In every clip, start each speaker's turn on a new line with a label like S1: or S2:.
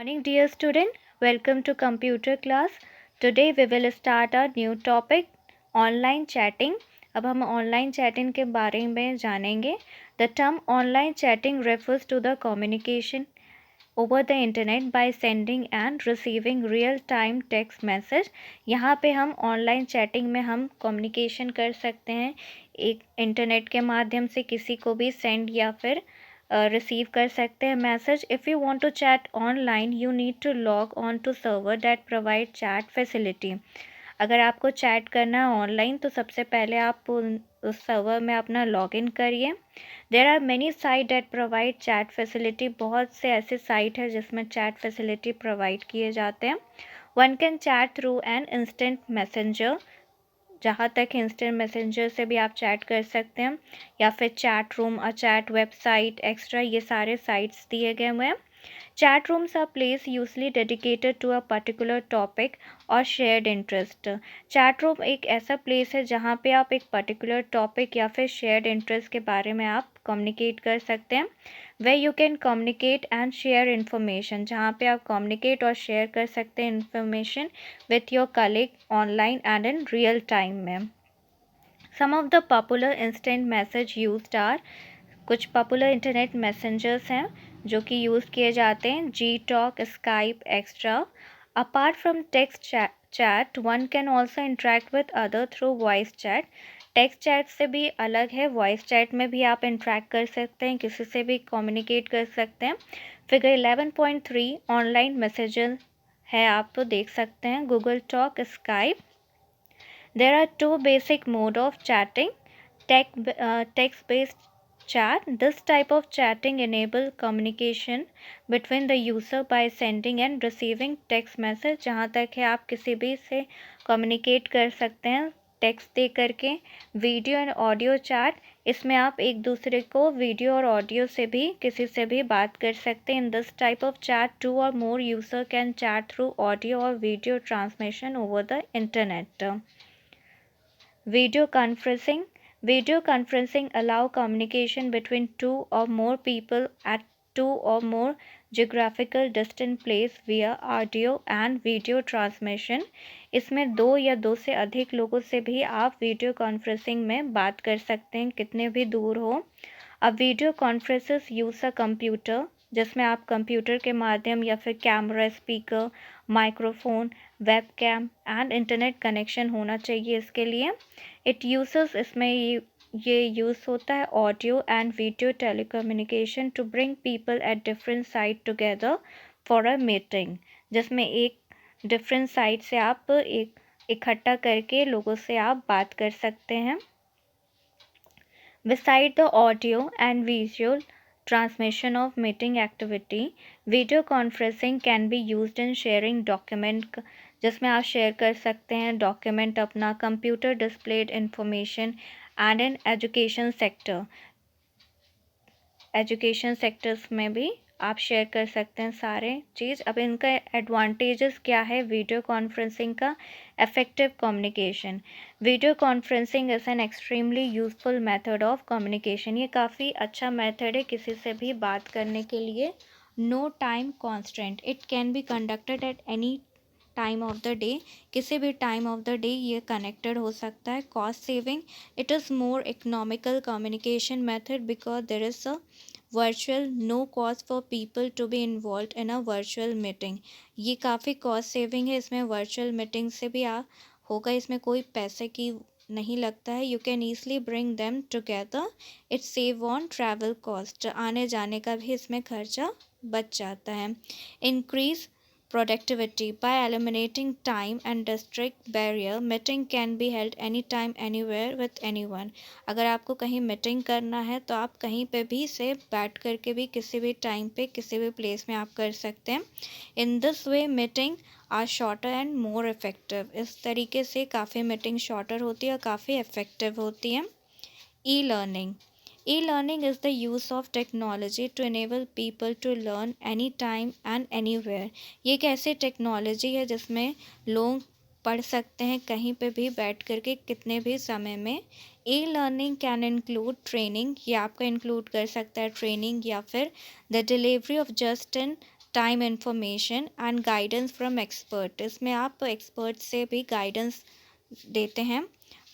S1: Morning, dear student. Welcome to computer class. Today we will start a new topic, online chatting. अब हम online chatting के बारे में जानेंगे. The term online chatting refers to the communication over the internet by sending and receiving real time text message. यहाँ पे हम online chatting में हम कम्युनिकेशन कर सकते हैं एक इंटरनेट के माध्यम से किसी को भी सेंड या फिर रिसीव कर सकते हैं message. If you want to chat online you need to log on to server that provide chat facility. अगर आपको चैट करना है ऑनलाइन तो सबसे पहले आप उस सर्वर में अपना लॉगिन करिए. There are many site that provide chat facility. बहुत से ऐसे साइट है जिसमें चैट फैसिलिटी प्रोवाइड किए जाते हैं. One can chat through an instant messenger. जहाँ तक इंस्टेंट मैसेंजर से भी आप चैट कर सकते हैं या फिर चैट रूम और चैट वेबसाइट एक्स्ट्रा, ये सारे साइट्स दिए गए हुए हैं. Chat rooms are place usually dedicated to a particular topic और shared interest. Chat room एक ऐसा place है जहाँ पे आप एक particular topic या फिर shared interest के बारे में आप communicate कर सकते हैं. Where you can communicate and share information. जहाँ पे आप communicate और share कर सकते हैं information with your colleague online and in real time में. Some of the popular instant message used are, कुछ पॉपुलर इंटरनेट मैसेंजर्स हैं जो कि यूज़ किए जाते हैं. G talk, Skype extra. Apart from text chat one can also interact with other through voice chat. Text chat से भी अलग है, वॉइस चैट में भी आप इंटरेक्ट कर सकते हैं, किसी से भी कम्युनिकेट कर सकते हैं. फिगर 11.3 ऑनलाइन मैसेजेस है, आप तो देख सकते हैं, Google Talk, Skype. There are two basic mode of chatting. Text based chat. This type of chatting enable communication between the user by sending and receiving text message. जहाँ तक है आप किसी भी से communicate कर सकते हैं टेक्स्ट दे करके. वीडियो एंड ऑडियो चैट, इसमें आप एक दूसरे को वीडियो और ऑडियो से भी किसी से भी बात कर सकते हैं. In this type of chat two or more user can chat through audio or video transmission over the internet. Video conferencing. Video conferencing allow communication between two or more people at two or more geographical distant place via audio and video transmission. इसमें दो या दो से अधिक लोगों से भी आप वीडियो कॉन्फ्रेंसिंग में बात कर सकते हैं कितने भी दूर हो. अब video conferences use a computer, जिसमें आप कंप्यूटर के माध्यम या फिर camera, speaker, microphone, web cam and internet connection होना चाहिए इसके लिए. इट यूज़ेस, इसमें ये यूज़ होता है audio and video telecommunication to bring people at different site together for a meeting. जिसमें एक डिफरेंट साइट से आप एक इकट्ठा करके लोगों से आप बात कर सकते हैं. Beside the audio and visual transmission of meeting activity, video conferencing can be used in sharing document, जिसमें आप शेयर कर सकते हैं डॉक्यूमेंट अपना, computer displayed information. And in education sectors में भी आप शेयर कर सकते हैं सारे चीज़. अब इनका एडवांटेजेस क्या है वीडियो कॉन्फ्रेंसिंग का? Effective communication. Video conferencing is an extremely useful method of communication. ये काफ़ी अच्छा मेथड है किसी से भी बात करने के लिए. No time constant. It can be conducted at any time of the day. किसी भी टाइम ऑफ द डे ये कनेक्टेड हो सकता है. Cost saving. It is more economical communication method because there is a virtual no cost for people to be involve in a virtual meeting. ये काफ़ी cost saving है. इसमें virtual meeting से भी होगा, इसमें कोई पैसे की नहीं लगता है. You can easily bring them together. It save on travel cost. आने जाने का भी इसमें खर्चा बच जाता है. Increase productivity. By eliminating time and district barrier, meeting can be held anytime anywhere with anyone. अगर आपको कहीं मीटिंग करना है तो आप कहीं पे भी से बैठ करके भी किसी भी टाइम पे किसी भी प्लेस में आप कर सकते हैं. In this way meeting are shorter and more effective. इस तरीके से काफ़ी मीटिंग शॉर्टर होती है और काफ़ी इफेक्टिव होती है. E learning. E-learning is the use of technology to enable people to learn anytime and anywhere. ये एक ऐसी टेक्नोलॉजी है जिसमें लोग पढ़ सकते हैं कहीं पे भी बैठ करके कितने भी समय में. E-learning can include training. ये आपका इंक्लूड कर सकता है ट्रेनिंग या फिर the delivery of just in time information and guidance from expert. इसमें आप एक्सपर्ट से भी गाइडेंस देते हैं।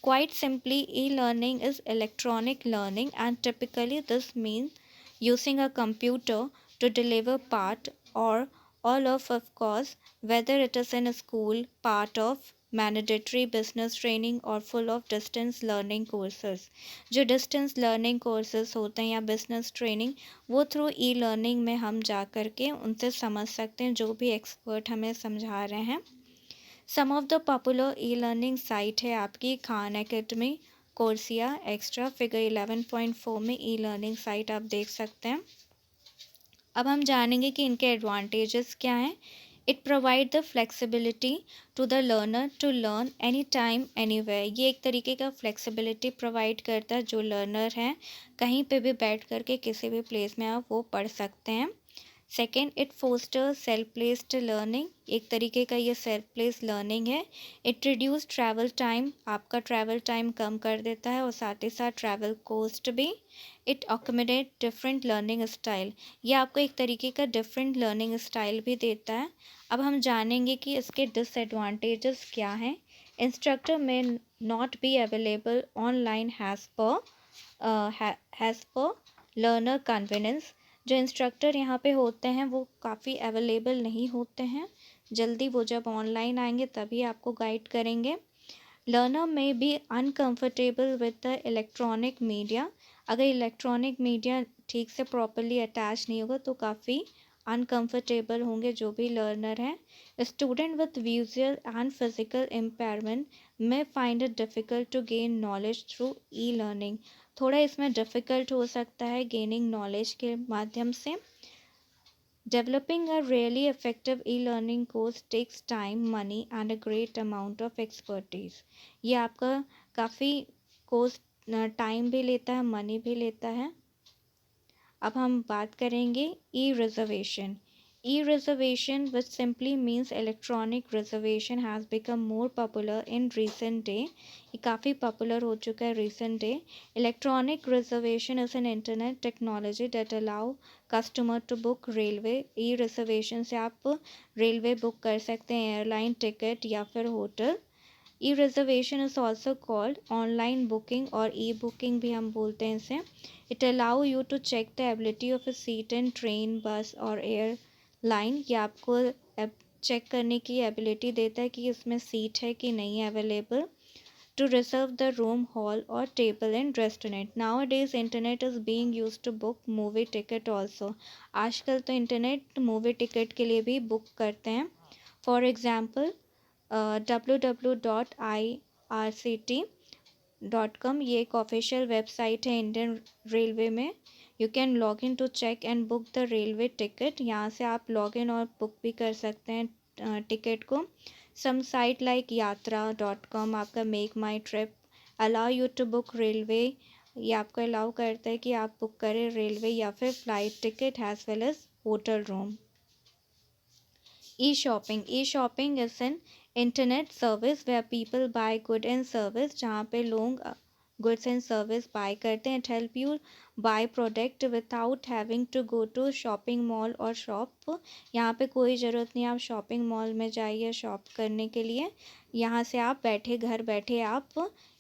S1: Quite simply e learning is electronic learning and typically this mean using a computer to deliver part or all of course, whether it is in a school, part of mandatory business training or full of distance learning courses। जो distance learning courses होते हैं या business training, वो through e learning में हम जा कर के उनसे समझ सकते हैं जो भी एक्सपर्ट हमें समझा रहे हैं। Some of the popular e learning site है आपकी Khan academy, Coursera, extra, figure 11.4 में ई लर्निंग साइट आप देख सकते हैं। अब हम जानेंगे कि इनके एडवांटेजेस क्या हैं। It provide the flexibility to the learner to learn any time anywhere. ये एक तरीके का फ्लेक्सिबिलिटी प्रोवाइड करता है, जो लर्नर हैं कहीं पे भी बैठ करके किसी भी प्लेस में आप वो पढ़ सकते हैं। Second, it foster self placed learning. एक तरीके का ये सेल्फ प्लेस लर्निंग है। इट रिड्यूस ट्रैवल टाइम, आपका ट्रैवल टाइम कम कर देता है और साथ ही साथ ट्रैवल कॉस्ट भी। It accommodate different learning style, ये आपको एक तरीके का डिफरेंट लर्निंग स्टाइल भी देता है। अब हम जानेंगे कि इसके डिसएडवांटेजेस क्या हैं। इंस्ट्रक्टर में not be available online has पर लर्नर कन्वीनियंस। जो इंस्ट्रक्टर यहाँ पे होते हैं वो काफ़ी अवेलेबल नहीं होते हैं, जल्दी वो जब ऑनलाइन आएंगे तभी आपको गाइड करेंगे। लर्नर में be uncomfortable with the electronic media. अगर इलेक्ट्रॉनिक मीडिया ठीक से प्रॉपरली अटैच नहीं होगा तो काफ़ी अनकम्फर्टेबल होंगे जो भी लर्नर हैं। Student with visual and physical impairment may find it difficult to gain knowledge through e learning. थोड़ा इसमें डिफ़िकल्ट हो सकता है गेनिंग नॉलेज के माध्यम से। Developing a really effective e learning course takes time, money and a great amount of expertise. ये आपका काफ़ी कोर्स टाइम भी लेता है, मनी भी लेता है। अब हम बात करेंगे e reservation. E reservation which simply means electronic reservation has become more popular in recent day. ये काफ़ी पॉपुलर हो चुका है recent day. Electronic reservation is an internet technology that allow customer to book railway. E reservation से आप railway book कर सकते हैं, एयरलाइन टिकट या फिर hotel. E reservation is also called online booking और ई बुकिंग भी हम बोलते हैं इसे। It allow you to check the ability of a seat in train, bus और एयरलाइन। ये आपको चेक करने की एबिलिटी देता है कि इसमें सीट है कि नहीं है available. To reserve the room, hall or table in restaurant. Nowadays internet is being used to book movie ticket also. आजकल तो इंटरनेट मूवी टिकट के लिए भी बुक करते हैं। फॉर एग्ज़ाम्पल www.irct.com, ये एक ऑफिशियल वेबसाइट है इंडियन रेलवे में। You can log in to check and book the railway ticket. यहाँ से आप लॉग इन और बुक भी कर सकते हैं टिकट को। सम साइट लाइक यात्रा.com, आपका Make My Trip, allow you to book railway. ये आपको अलाउ करता है कि आप बुक करें रेलवे या फिर flight ticket as well as hotel room. E-shopping. E-shopping is an internet service where people buy good and service, जहाँ पे लोग गुड्स एंड सर्विस बाय करते हैं। It help you buy product without having to go to shopping mall or shop. यहाँ पे कोई ज़रूरत नहीं आप शॉपिंग मॉल में जाइए शॉप करने के लिए, यहाँ से आप घर बैठे आप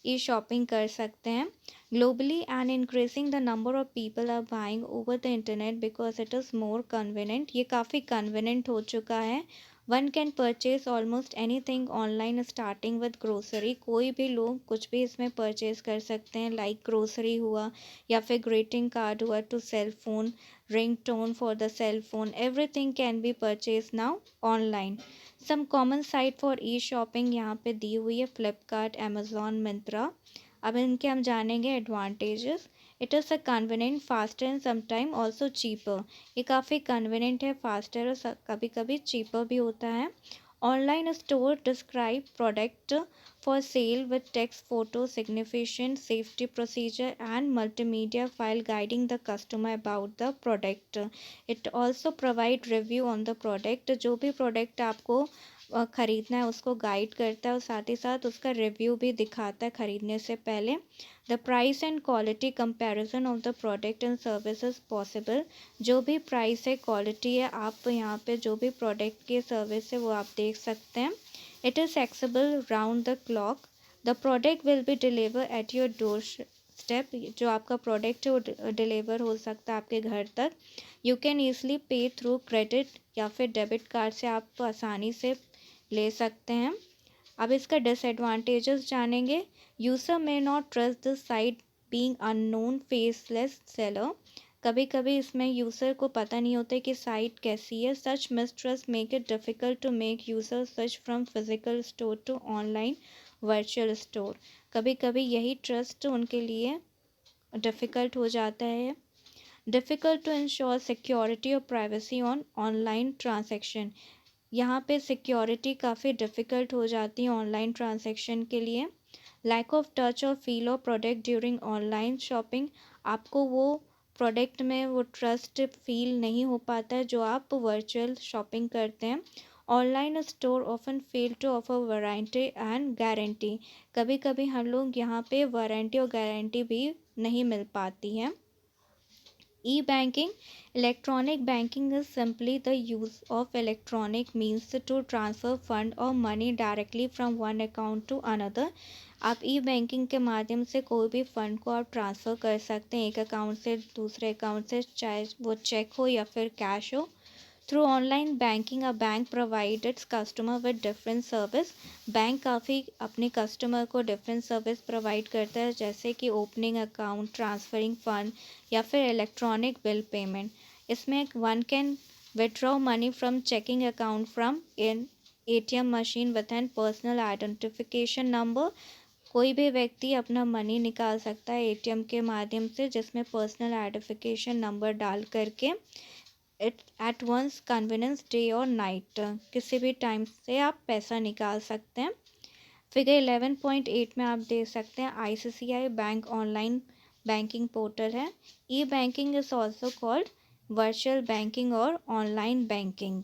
S1: ई शॉपिंग कर सकते हैं। Globally and increasing the number of people are buying over the internet because it is more convenient. ये काफ़ी कन्वीनियंट हो चुका है। One can purchase almost any thing online starting with grocery. कोई भी लोग कुछ भी इसमें परचेज कर सकते हैं, लाइक ग्रोसरी हुआ या फिर ग्रीटिंग कार्ड हुआ to cell phone, ring tone for the cell phone, everything can be purchase now online. Some common site for e shopping यहाँ पे दी हुई है, फ्लिपकार्ट, अमेजोन, मिंत्रा। अब इनके हम जानेंगे advantages. It is a convenient, faster and sometime also cheaper. ये काफ़ी कन्वीनियंट है, फास्टर और कभी कभी चीपर भी होता है। Online store describe product for sale with text, photo, significant, safety procedure and multimedia file guiding the customer about the product. It also provide review on the product. जो भी product आपको ख़रीदना है उसको गाइड करता है और साथ ही साथ उसका रिव्यू भी दिखाता है ख़रीदने से पहले। The price and quality comparison of the product and services possible. जो भी प्राइस है, क्वालिटी है, आप यहाँ पे जो भी प्रोडक्ट की सर्विस है वो आप देख सकते हैं। It is accessible round the clock. The product will be deliver at your door step. जो आपका प्रोडक्ट है वो डिलीवर हो सकता है आपके घर तक। यू कैन ईज़िली पे थ्रू क्रेडिट या फिर डेबिट कार्ड से आप आसानी से ले सकते हैं। अब इसका डिसएडवांटेजेस जानेंगे। User may not trust the site being unknown faceless seller. कभी कभी इसमें यूज़र को पता नहीं होता कि साइट कैसी है। Such mistrust make it difficult to make user switch from physical store to online virtual store. कभी कभी यही ट्रस्ट उनके लिए डिफ़िकल्ट हो जाता है। डिफ़िकल्ट टू इंश्योर सिक्योरिटी और प्राइवेसी ऑन ऑनलाइन ट्रांजैक्शन। यहाँ पे सिक्योरिटी काफ़ी डिफ़िकल्ट हो जाती है ऑनलाइन ट्रांजैक्शन के लिए। लैक ऑफ टच और feel of product during online shopping. आपको वो प्रोडक्ट में वो ट्रस्ट फील नहीं हो पाता है जो आप वर्चुअल शॉपिंग करते हैं। Online store often fail to offer warranty and guarantee. कभी कभी हम लोग यहाँ पे वारंटी और गारंटी भी नहीं मिल पाती है। E-banking. Electronic banking is simply the use of electronic means to transfer fund or money directly from one account to another. आप ई बैंकिंग के माध्यम से कोई भी फ़ंड को आप ट्रांसफ़र कर सकते हैं एक अकाउंट से दूसरे अकाउंट से, चाहे वो चेक हो या फिर कैश हो। Through online banking a bank provide its customer with different service. Bank काफ़ी अपने कस्टमर को डिफरेंट सर्विस प्रोवाइड करता है, जैसे कि ओपनिंग अकाउंट, ट्रांसफरिंग फ़ंड या फिर इलेक्ट्रॉनिक बिल पेमेंट। इसमें one can withdraw money from checking account from in ATM machine with N personal identification number. कोई भी व्यक्ति अपना मनी निकाल सकता है ATM के माध्यम से, जिसमें पर्सनल आइडेंटिफिकेशन नंबर डाल करके it at once convenience day और नाइट, किसी भी टाइम से आप पैसा निकाल सकते हैं। फिगर 11.8 में आप देख सकते हैं ICICI bank online banking portal है। E banking is also called virtual banking or online banking.